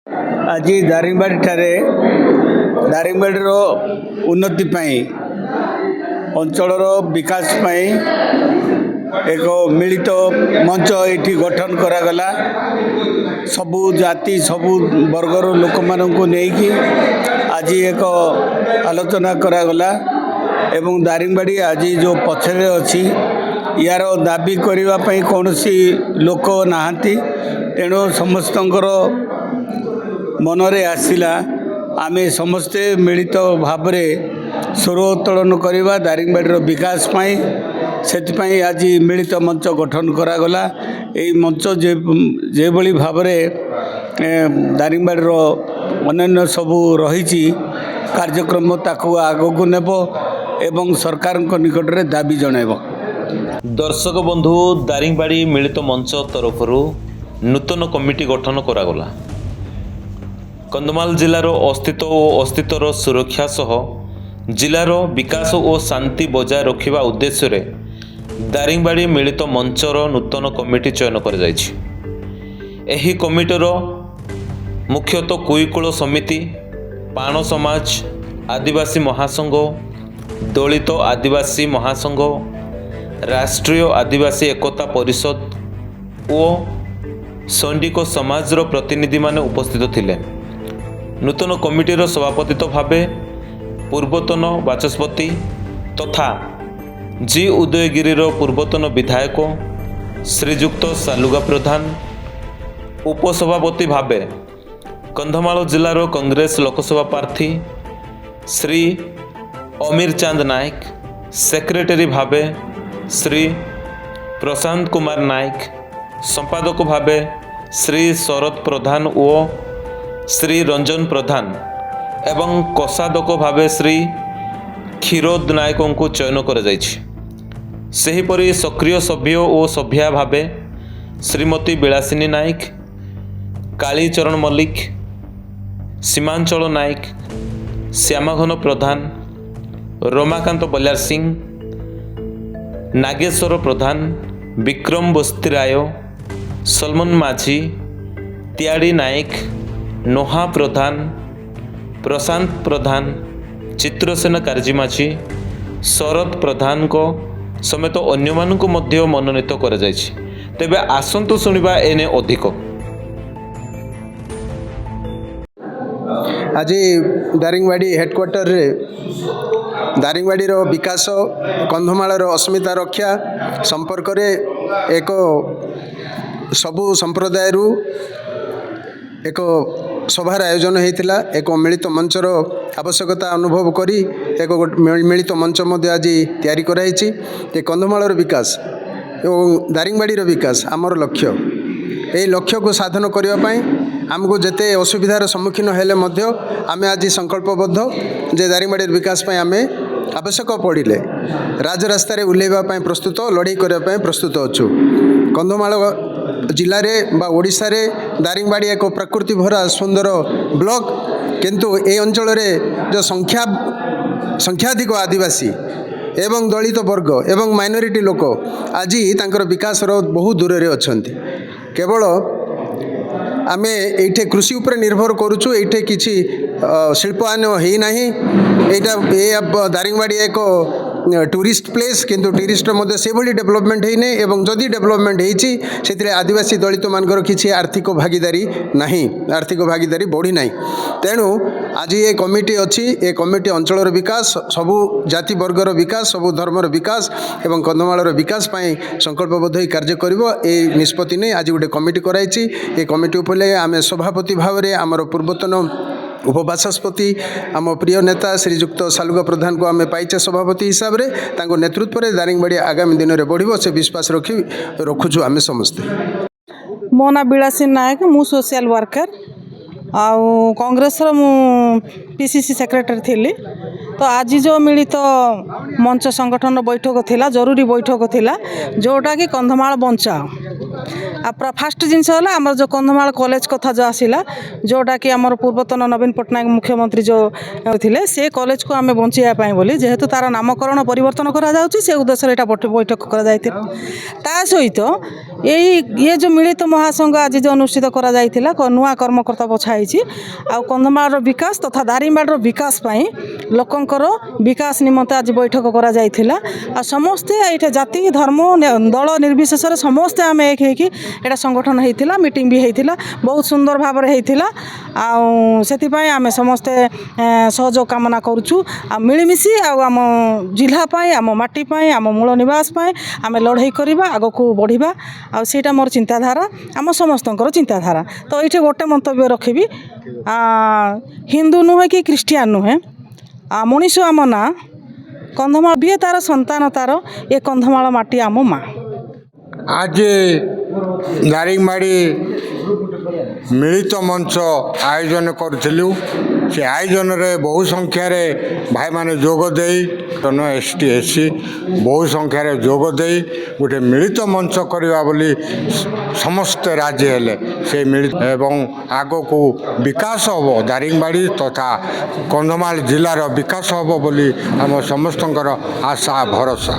आज दारिंगबाड़ी ठारे दारिंगबाड़ी उन्नति अंचल विकास एक मिलित मंच ये गठन करागला सबु जाति सबु वर्गर लोक मानू नहीं आज एक आलोचना करागला एवं दारिंगबाड़ी आज जो पछरे अच्छी यार दाबी करने कौन लोक नहांती तेणु समस्तंकर मनरे आसिला आमे समस्ते मिलित भाव स्वर उत्तोलन करवा दारिंगबाड़ी विकास पाई से आज मिलित मंच गठन करागला यही मंच जे भली भाव दारिंगबाड़ी अन्य सबू रही कार्यक्रम ताकू आगक नेब एवं सरकार निकट में दाबी जणाइब। दर्शक बंधु दारिंगबाड़ी मिलित मंच तरफ नूतन कमिटी गठन करागला कंधमाल जिलार अस्तित्व और अस्तित्वर सुरक्षा सह जिलार विकास और शांति बजाय रखा उद्देश्य रे दारिंगबाड़ी मिलित मंचर नूतन कमिटी चयन कर एही कमिटर मुख्यतः कुईकूल समिति पाण समाज आदिवासी महासंघ दलित आदिवासी महासंघ राष्ट्रीय आदिवासी एकता परिषद और सैनिक समाजर प्रतिनिधि माने उपस्थित थिले। नूतन कमिटीर सभापतित्व भावे पूर्वतन बाचस्पति तथा जी उदयगिरीर पूर्वतन विधायक श्रीजुक्त सालुगा प्रधान उपसभापति भावे कंधमाल जिलार कांग्रेस लोकसभा प्रार्थी श्री अमीर चांद नायक सेक्रेटरी भावे श्री प्रशांत कुमार नायक संपादक भावे श्री शरद प्रधान और श्री रंजन प्रधान एवं कोषाध्यक्ष भावे श्री क्षीरोद नायक को चयन कर सक्रिय सभ्य और सभ्या भावे श्रीमती विलासिनी नायक कालीचरण मल्लिक सीमांचल नायक श्यामघन प्रधान रमाकांत बलियार सिंह नागेश्वर प्रधान विक्रम बस्तीराय सलमान माझी त्याड़ी नायक नोहा प्रधान प्रशांत प्रधान चित्रसेन कार्जिमाझी शरद प्रधान को समेत अन्य मानक मध्य मनोनीत कर तेबे आसंतु शुणिबा एने अधिक। आज दारिंगबाड़ी हेडक्वार्टर रे दारिंगबाड़ी विकास कंधमाल अस्मिता रक्षा संपर्क रे एक सबु संप्रदाय एक सभार आयोजन होता एक मिलित मंचर आवश्यकता अनुभव करी एक मिलित मंच आज तैयारी कराई कंधमाल विकास और दारिंगबाड़ी विकास आमर लक्ष्य यही लक्ष्य को साधन करने आमको जिते असुविधार सम्मुखीन हेले आम आज संकल्पबद्ध जे दारिंगबाड़ी विकास आम आवश्यक पड़े राजरास्त उल्लेवा प्रस्तुत लड़ाई करने प्रस्तुत अच्छु। कंधमाल जिले में ओडिशा रे दारिंगबाड़ी एक प्रकृति भरा सुंदर ब्लॉक किंतु ए अंचल जो संख्याधिक आदिवासी एवं दलित वर्ग एवं माइनॉरिटी लोक आज तांकर विकास बहुत दूर रे अछंती केवल आमे एठे कृषि उपर निर्भर करूछु एठे किछि शिल्पायन हेई नाही एटा दारिंगबाड़ी एक टूरिस्ट प्लेस किंतु टूरिस्ट मध्य से भली डेवलपमेंट हेई नै एवं जदि डेवलपमेंट हेइछि सेतिरे आदिवासी दलित मानकर किछि आर्थिक भागीदारी नाही आर्थिक भागीदारी बढ़ी नाही तेणु आज ये कमिटी अच्छी ए कमिटी अंचल विकास सबु जाति वर्गर विकास सबु धर्मर विकास एवं कंधमाल विकास पाई संकल्पबद्ध कार्य करिवो ए निष्पत्ति नै आज गोटे कमिटी कराइछि ए कमिटी उपले आमे सभापति भाव में आमर पूर्वतन उपबाचस्पति आम प्रिय नेता श्रीजुक्त सालुगा प्रधान को आम पाइचे सभापति हिसाब से नेतृत्व में दारिंगबाड़ी आगामी दिन में बढ़ से विश्वास रखुचु आम समस्ते। मो ना विलासिनी नायक मु सोशल वर्कर आउ कांग्रेस मु पीसीसी सेक्रेटरी थी तो आज जो मिलित मंच संगठन बैठक थिला जरूरी बैठक थिला जोटा कि कंधमाल बंचाओ आ फास्ट जिनस है आमर जो कंधमाल कॉलेज कथा जो आसला जोटा कि आमर पूर्वतन नवीन पट्टनायक मुख्यमंत्री जो थे से कॉलेज को आम बचाई बोली जेहेतु तार नामकरण परिवर्तन करा से उद्देश्य यहाँ बैठक कर सहित ये जो मिलित महासंघ आज जो अनुष्ठित करा नुआ कर्मकर्ता बछाई आ कंधमाल विकास तथा दारिंगबाड़ी विकास लोकंकर विकास निमंते आज बैठक करा आ समस्ते ये जाति धर्म दल निर्विशेष समस्ते आम एक होता संगठन होता मीटिंग भी होता बहुत सुंदर भाव में होता आपाई आम समस्ते सहयोग कामना करुचु आ मिलमिशी आम जिलापाई आम माटीपाई आम मूल निवास आम लड़ाई करवा आग को बढ़िया आईटा मोर चिंताधारा आम समस्त चिंताधारा तो ये गोटे मंतव्य रखी हिंदू नुहे कि क्रिस्टियान नुहे मनीष आम ना कंधमाल भी तार संतान तार ये कंधमाल माटी आम माँ आज दारिंगबाड़ी मिलित मंच आयोजन करूँ से आयोजन में बहु संख्यार भाई माने जोगदे ST SC बहु संख्यार जोगदे गोटे मिलित मंच करवा बोली समस्ते राजी हेले से मिलित एवं आग को विकास हम दारिंगबाड़ी तथा कंधमाल जिलार विकास हम बोली आम समस्तଙ୍କର आशा भरोसा।